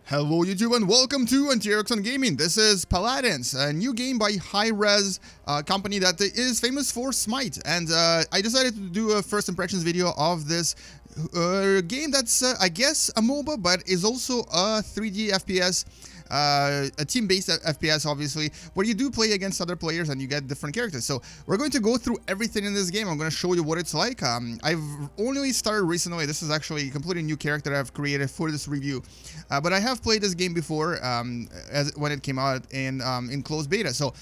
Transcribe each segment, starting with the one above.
Hello YouTube and welcome to AnTREXon Gaming. This is Paladins, a new game by Hi-Rez, company that is famous for Smite. And I decided to do a first impressions video of this game that's, I guess, a MOBA, but is also a 3D FPS, a team-based FPS, obviously, where you do play against other players and you get different characters. So we're going to go through everything in this game. I'm going to show you what it's like. I've only started recently. This is actually a completely new character I've created for this review, but I have played this game before when it came out in closed beta. So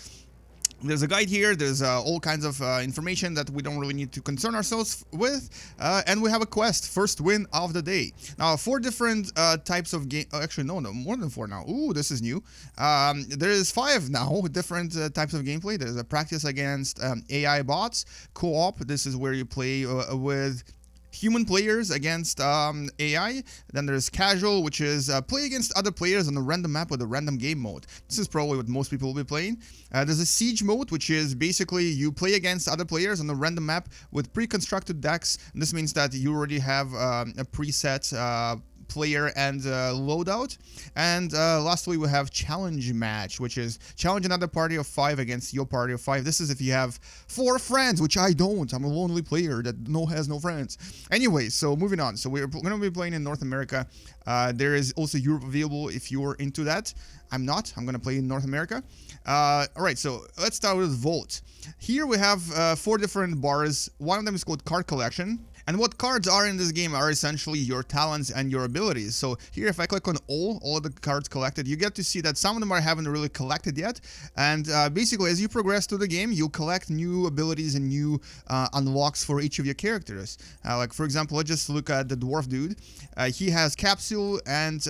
there's a guide here, there's all kinds of information that we don't really need to concern ourselves with, and we have a quest, first win of the day. Now, 4 different types of game, actually no, more than 4 now. Ooh, this is new. There is 5 now, different types of gameplay. There's a practice against AI bots, co-op, this is where you play with human players against AI. Then there's casual, which is play against other players on a random map with a random game mode. This is probably what most people will be playing. There's a siege mode, which is basically you play against other players on a random map with pre-constructed decks. And this means that you already have a preset player and loadout. And lastly, we have challenge match, which is challenge another party of 5 against your party of 5. This is if you have 4 friends, which I don't. I'm a lonely player that has no friends. Anyway, so moving on. So we're going to be playing in North America. There is also Europe available if you're into that. I'm not. I'm going to play in North America. All right, so let's start with Vault. Here we have 4 different bars. One of them is called Card Collection. And what cards are in this game are essentially your talents and your abilities. So here, if I click on all of the cards collected, you get to see that some of them I haven't really collected yet. And basically, as you progress through the game, you'll collect new abilities and new unlocks for each of your characters. Like, for example, let's just look at the dwarf dude. He has capsule and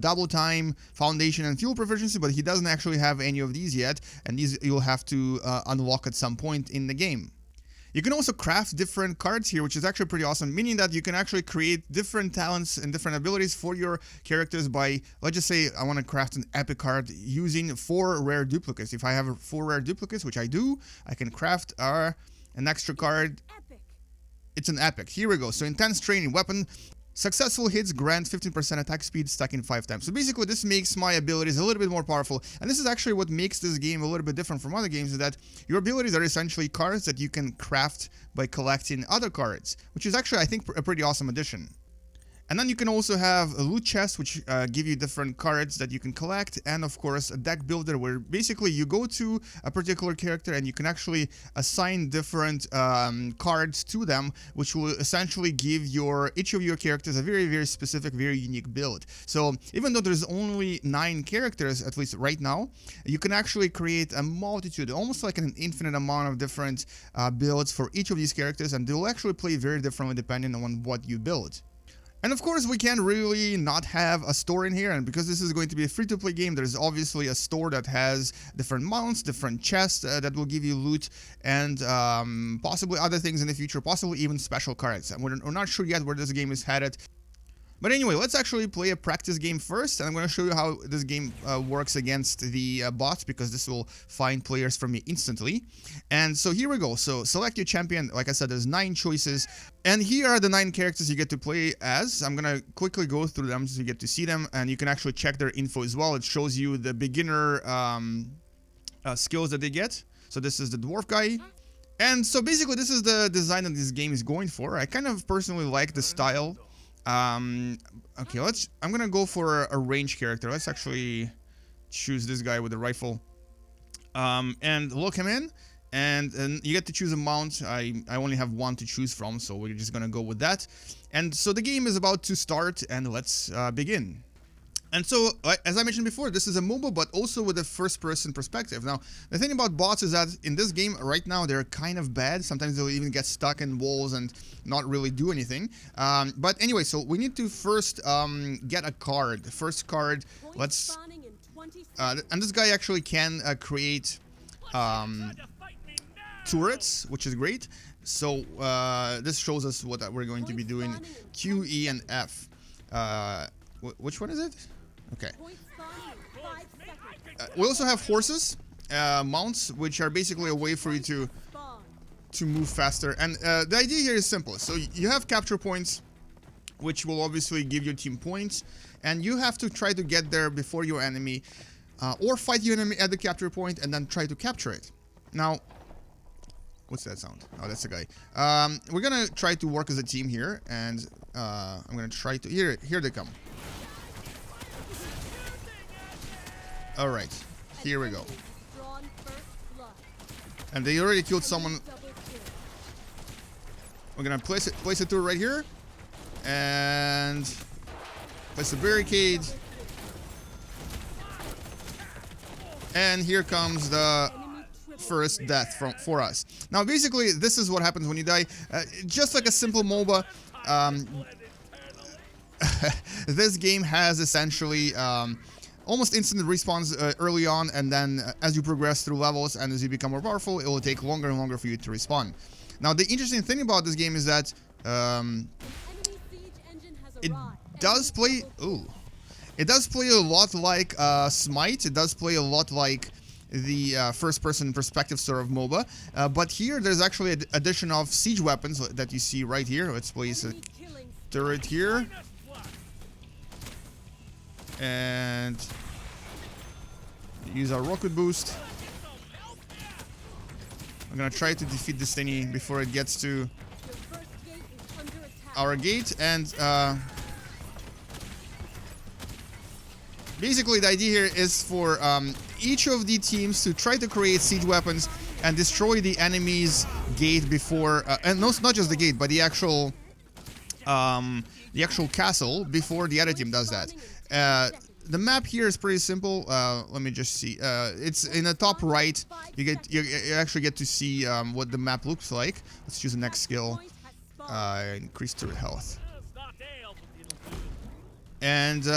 double time, foundation, and fuel proficiency, but he doesn't actually have any of these yet. And these you'll have to unlock at some point in the game. You can also craft different cards here, which is actually pretty awesome, meaning that you can actually create different talents and different abilities for your characters by, let's just say I want to craft an epic card using 4 rare duplicates. If I have 4 rare duplicates, which I do, I can craft an extra card. It's an epic. Here we go. So intense training, weapon. Successful hits grant 15% attack speed, stacking 5 times. So basically this makes my abilities a little bit more powerful. And this is actually what makes this game a little bit different from other games, is that your abilities are essentially cards that you can craft by collecting other cards, which is actually, I think, a pretty awesome addition. And then you can also have a loot chest, which give you different cards that you can collect, and of course a deck builder, where basically you go to a particular character and you can actually assign different cards to them, which will essentially give each of your characters a very, very specific, very unique build. So even though there's only 9 characters, at least right now, you can actually create a multitude, almost like an infinite amount of different builds for each of these characters, and they'll actually play very differently depending on what you build. And of course, we can't really not have a store in here, and because this is going to be a free-to-play game, there's obviously a store that has different mounts, different chests that will give you loot, and possibly other things in the future, possibly even special cards. And we're not sure yet where this game is headed. But anyway, let's actually play a practice game first, and I'm going to show you how this game works against the bots, because this will find players from me instantly. And so here we go. So select your champion. Like I said, there's 9 choices, and here are the 9 characters you get to play as. I'm going to quickly go through them so you get to see them, and you can actually check their info as well. It shows you the beginner skills that they get. So this is the dwarf guy. And so basically, this is the design that this game is going for. I kind of personally like the style. Okay, I'm gonna go for a range character. Let's actually choose this guy with a rifle, and look him in, and you get to choose a mount. I only have 1 to choose from, so we're just gonna go with that. And so the game is about to start, and let's begin. And so, as I mentioned before, this is a MOBA, but also with a first-person perspective. Now, the thing about bots is that in this game, right now, they're kind of bad. Sometimes they'll even get stuck in walls and not really do anything. But anyway, so we need to first get a card. The first card, let's... and this guy actually can create turrets, which is great. So this shows us what we're going to be doing. Q, E, and F. Which one is it? Okay. We also have horses, mounts, which are basically a way for you to move faster. And the idea here is simple. So you have capture points which will obviously give your team points, and you have to try to get there before your enemy, or fight your enemy at the capture point and then try to capture it. Now, what's that sound? Oh, that's the guy. We're gonna try to work as a team here, and I'm gonna try to... Here they come. Alright, here we go. And they already killed someone. We're gonna place a turret right here, and place a barricade. And here comes the first death for us. Now, basically, this is what happens when you die. Just like a simple MOBA, this game has essentially almost instant respawns early on, and then as you progress through levels and as you become more powerful, it will take longer and longer for you to respawn. Now, the interesting thing about this game is that it does play... Ooh. It does play a lot like Smite. It does play a lot like the first-person perspective sort of MOBA. But here, there's actually an addition of siege weapons that you see right here. Let's place a turret here. And use our rocket boost. I'm gonna try to defeat this thingy before it gets to our gate. And basically, the idea here is for each of the teams to try to create siege weapons and destroy the enemy's gate before, and not just the gate, but the actual castle before the other team does that. The map here is pretty simple. Let me just see. It's in the top right. You actually get to see what the map looks like. Let's choose the next skill. Increase turret health. And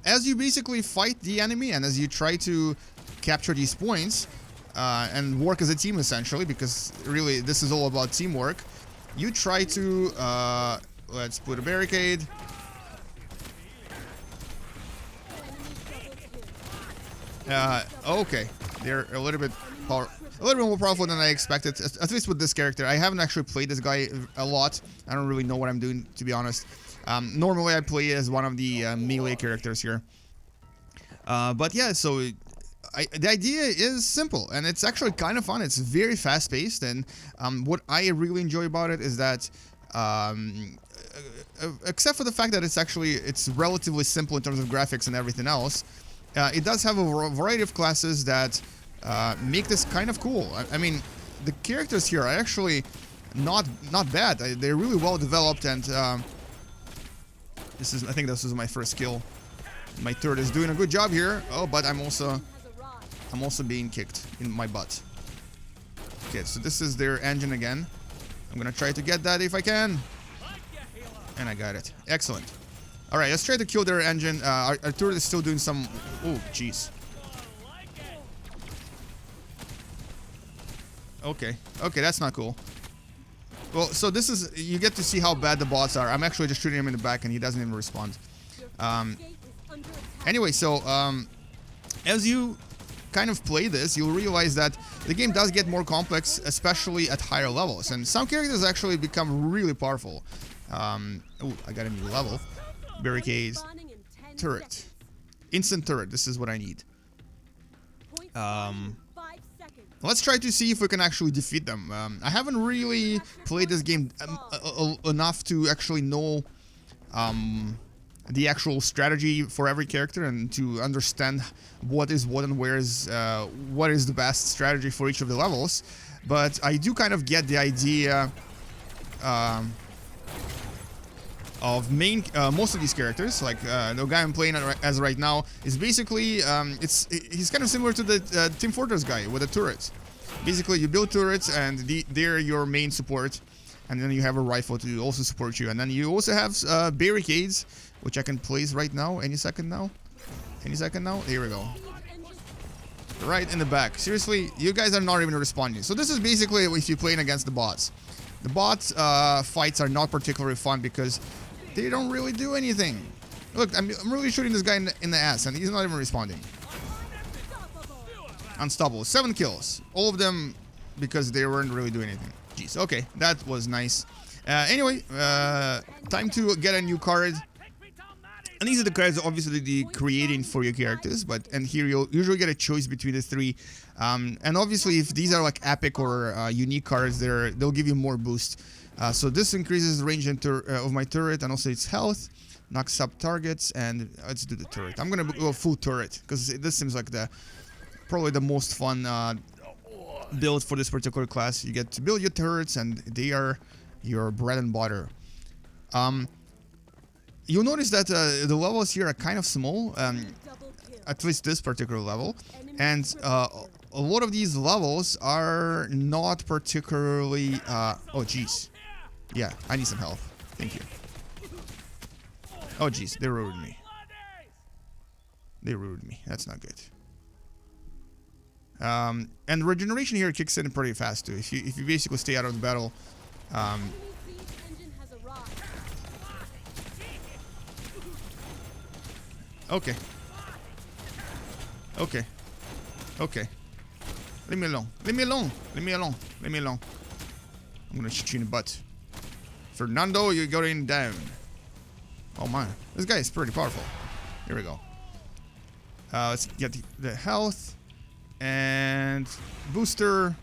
as you basically fight the enemy and as you try to capture these points and work as a team essentially, because really this is all about teamwork, you try to let's put a barricade. Okay, they're a little bit more powerful than I expected, at least with this character. I haven't actually played this guy a lot. I don't really know what I'm doing, to be honest. Normally I play as one of the melee characters here. But yeah, so the idea is simple, and it's actually kind of fun. It's very fast-paced, and what I really enjoy about it is that, except for the fact that it's relatively simple in terms of graphics and everything else, it does have a variety of classes that make this kind of cool. I mean, the characters here are actually not bad. They're really well developed, and I think this is my first kill. My turret is doing a good job here. Oh, but I'm also being kicked in my butt. Okay, so this is their engine again. I'm gonna try to get that if I can, and I got it. Excellent. All right, let's try to kill their engine. Our turret is still doing some... Oh, jeez. Okay, that's not cool. Well, so this is... You get to see how bad the bots are. I'm actually just shooting him in the back, and he doesn't even respond. Anyway, so as you kind of play this, you'll realize that the game does get more complex, especially at higher levels. And some characters actually become really powerful. Oh, I got a new level. Barricades, turret, instant turret. This is what I need. Let's try to see if we can actually defeat them. I haven't really played this game enough to actually know the actual strategy for every character and to understand what is what and what is the best strategy for each of the levels. But I do kind of get the idea of most of these characters. Like the guy I'm playing as right now is basically he's kind of similar to the Team Fortress guy with the turrets. Basically, you build turrets and they're your main support, and then you have a rifle to also support you, and then you also have barricades, which I can place right now. Any second now. Here we go. Right in the back. Seriously, you guys are not even responding. So this is basically if you're playing against the bots. The bots fights are not particularly fun because they don't really do anything. Look, I'm really shooting this guy in the ass, and he's not even responding. Unstoppable. 7 kills. All of them because they weren't really doing anything. Jeez, okay, that was nice. Anyway, time to get a new card. And these are the cards obviously the creating for your characters, and here you'll usually get a choice between the three. And obviously if these are like epic or unique cards, they'll give you more boost. So this increases the range of my turret and also its health, knocks up targets, and let's do the turret. I'm gonna go full turret because this seems like probably the most fun build for this particular class. You get to build your turrets and they are your bread and butter. You'll notice that the levels here are kind of small, at least this particular level, and a lot of these levels are not particularly oh jeez, yeah, I need some health, thank you. Oh jeez, they ruined me. They ruined me, that's not good. And regeneration here kicks in pretty fast too. If you basically stay out of the battle, okay. Okay. Okay. Leave me alone. Leave me alone. Leave me alone. Leave me alone. I'm gonna shoot you in the butt. Fernando, you're going down. Oh my. This guy is pretty powerful. Here we go. Let's get the health. And booster.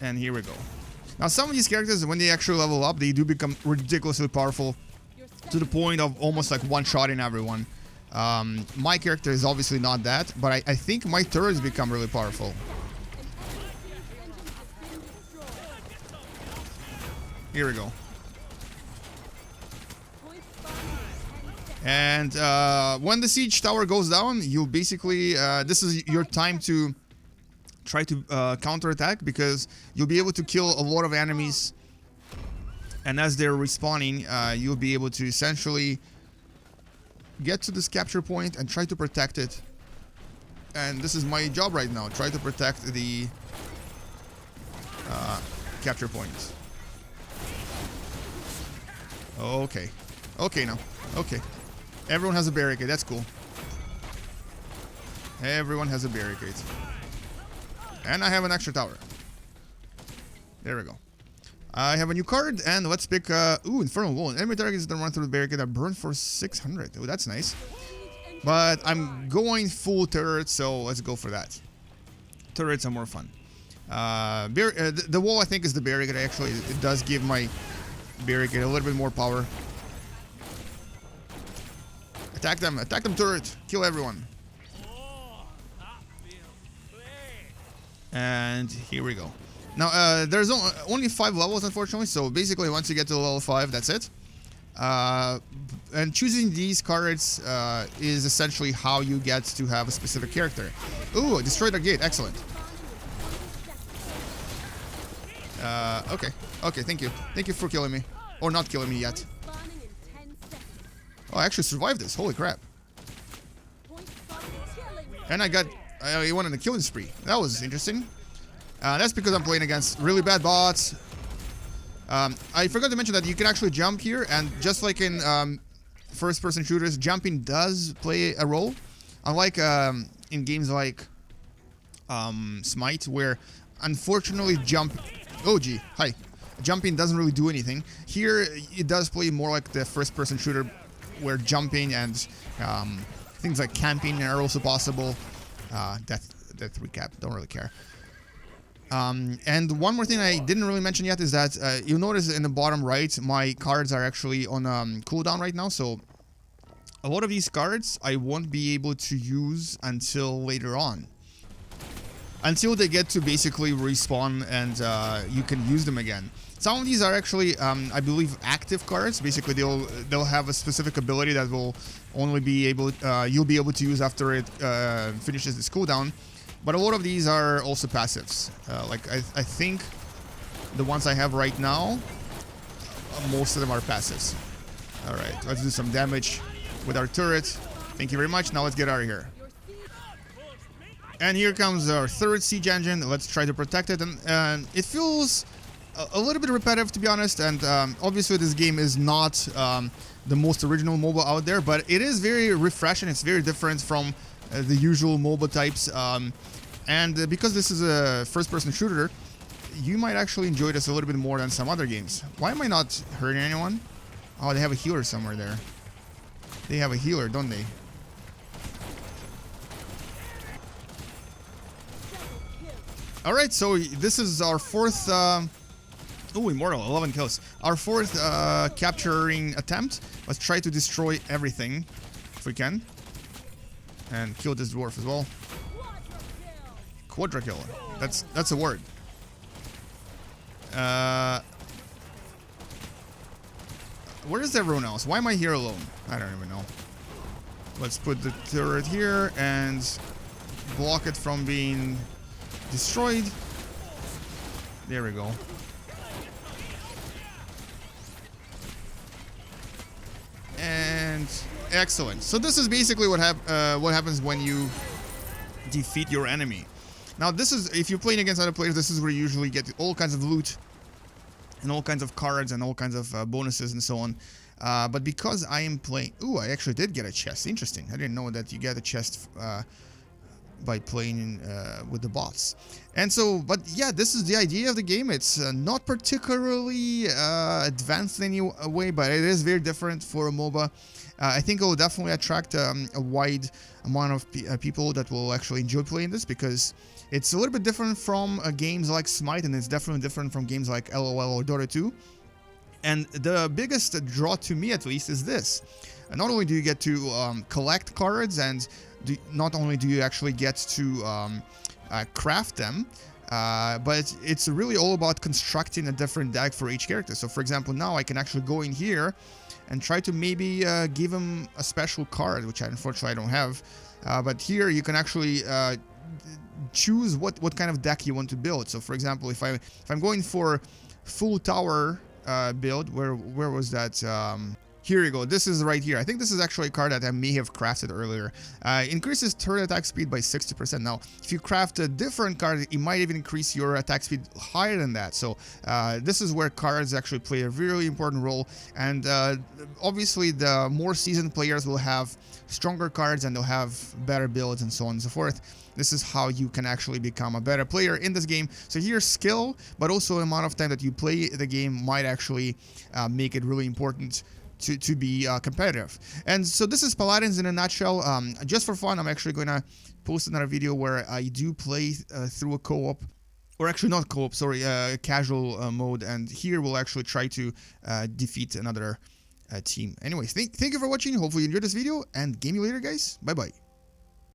And here we go. Now some of these characters, when they actually level up, they do become ridiculously powerful, to the point of almost like one-shotting everyone. My character is obviously not that, but I think my turrets become really powerful. Here we go. And when the siege tower goes down, you'll basically, this is your time to try to counterattack, because you'll be able to kill a lot of enemies. And as they're respawning, you'll be able to essentially get to this capture point and try to protect it. And this is my job right now, try to protect the capture point. Okay. Okay now. Okay. Everyone has a barricade, that's cool. Everyone has a barricade. And I have an extra tower. There we go. I have a new card, and let's pick, ooh, Infernal Wall. Enemy targets that run through the barricade are burned for 600. Oh, that's nice. But I'm going full turret, so let's go for that. Turrets are more fun. The wall, I think, is the barricade. Actually, it does give my barricade a little bit more power. Attack them, turret. Kill everyone. And here we go. Now, there's only 5 levels, unfortunately, so basically once you get to level 5, that's it. And choosing these cards is essentially how you get to have a specific character. Ooh, destroyed our gate, excellent. Okay, okay, thank you. Thank you for killing me. Or not killing me yet. Oh, I actually survived this, holy crap. And I went on a killing spree. That was interesting. That's because I'm playing against really bad bots. I forgot to mention that you can actually jump here, and just like in first-person shooters, jumping does play a role. Unlike in games like Smite, where unfortunately jumping doesn't really do anything. Here, it does play more like the first-person shooter, where jumping and things like camping are also possible. Death recap, don't really care. And one more thing I didn't really mention yet is that you'll notice in the bottom right, my cards are actually on cooldown right now. So a lot of these cards I won't be able to use until later on. Until they get to basically respawn and you can use them again. Some of these are actually, I believe, active cards. Basically, they'll have a specific ability that will only be able, you'll be able to use after it finishes its cooldown. But a lot of these are also passives. Like I think the ones I have right now, most of them are passives. All right, let's do some damage with our turret. Thank you very much. Now let's get out of here. And here comes our third siege engine. Let's try to protect it. And it feels a little bit repetitive, to be honest. And obviously this game is not the most original MOBA out there, but it is very refreshing. It's very different from the usual MOBA types. And because this is a first-person shooter, you might actually enjoy this a little bit more than some other games. Why am I not hurting anyone? Oh, they have a healer somewhere there. They have a healer, don't they? Alright, so this is our fourth... oh, Immortal, 11 kills. Our fourth capturing attempt. Let's try to destroy everything, if we can. And kill this dwarf as well. QUADRA kill. That's a word. Where is everyone else? Why am I here alone? I don't even know. Let's put the turret here and block it from being destroyed. There we go. And excellent. So this is basically what happens when you defeat your enemy. Now this is, if you're playing against other players, this is where you usually get all kinds of loot and all kinds of cards and all kinds of bonuses and so on. But because I am playing... Ooh, I actually did get a chest. Interesting. I didn't know that you get a chest by playing with the bots. And so, but yeah, this is the idea of the game. It's not particularly advanced in any way, but it is very different for a MOBA. I think it will definitely attract a wide amount of people that will actually enjoy playing this, because it's a little bit different from games like Smite, and it's definitely different from games like LOL or Dota 2. And the biggest draw to me, at least, is this. And not only do you get to collect cards, and not only do you actually get to craft them, but it's really all about constructing a different deck for each character. So for example, now I can actually go in here and try to maybe give him a special card, which unfortunately I don't have. But here you can actually choose what kind of deck you want to build. So for example, if I'm going for full tower build, where was that? Here you go. This is right here. I think this is actually a card that I may have crafted earlier. Increases turret attack speed by 60%. Now, if you craft a different card, it might even increase your attack speed higher than that. So this is where cards actually play a really important role. And obviously, the more seasoned players will have stronger cards, and they'll have better builds and so on and so forth. This is how you can actually become a better player in this game. So here's skill, but also the amount of time that you play the game might actually make it really important to be competitive. And so this is Paladins in a nutshell. Just for fun, I'm actually going to post another video where I do play through a co-op, or actually not co-op, sorry, casual mode, and here we'll actually try to defeat another team. Anyways, thank you for watching. Hopefully you enjoyed this video, and game you later, guys. Bye bye.